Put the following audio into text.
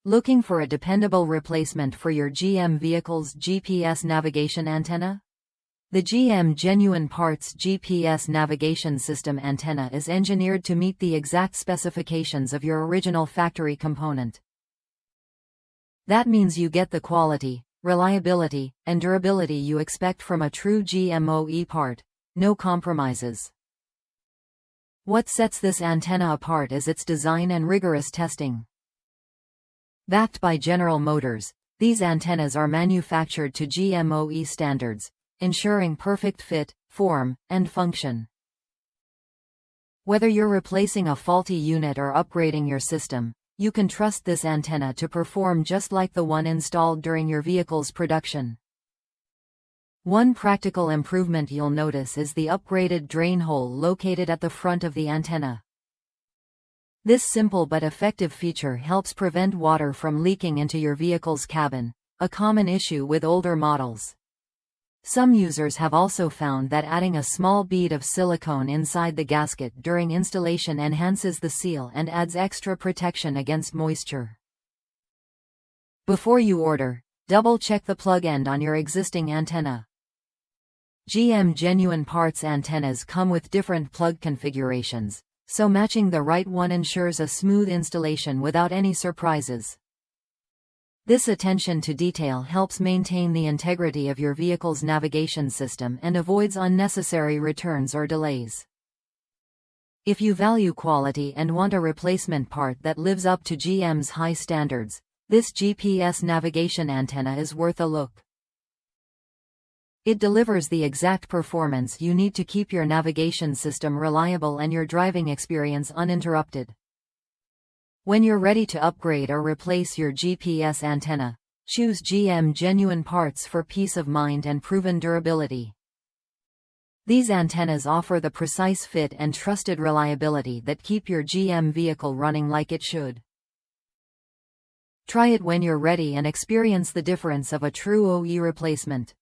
Looking for a dependable replacement for your GM vehicle's GPS navigation antenna? The GM Genuine Parts GPS navigation system antenna is engineered to meet the exact specifications of your original factory component. That means you get the quality, reliability, and durability you expect from a true GMOE part, no compromises. What sets this antenna apart is its design and rigorous testing. Backed by General Motors, these antennas are manufactured to GMOE standards, ensuring perfect fit, form, and function. Whether you're replacing a faulty unit or upgrading your system, you can trust this antenna to perform just like the one installed during your vehicle's production. One practical improvement you'll notice is the upgraded drain hole located at the front of the antenna. This simple but effective feature helps prevent water from leaking into your vehicle's cabin, a common issue with older models. Some users have also found that adding a small bead of silicone inside the gasket during installation enhances the seal and adds extra protection against moisture. Before you order, double-check the plug end on your existing antenna. GM Genuine Parts antennas come with different plug configurations, so matching the right one ensures a smooth installation without any surprises. This attention to detail helps maintain the integrity of your vehicle's navigation system and avoids unnecessary returns or delays. If you value quality and want a replacement part that lives up to GM's high standards, this GPS navigation antenna is worth a look. It delivers the exact performance you need to keep your navigation system reliable and your driving experience uninterrupted. When you're ready to upgrade or replace your GPS antenna, choose GM Genuine Parts for peace of mind and proven durability. These antennas offer the precise fit and trusted reliability that keep your GM vehicle running like it should. Try it when you're ready and experience the difference of a true OE replacement.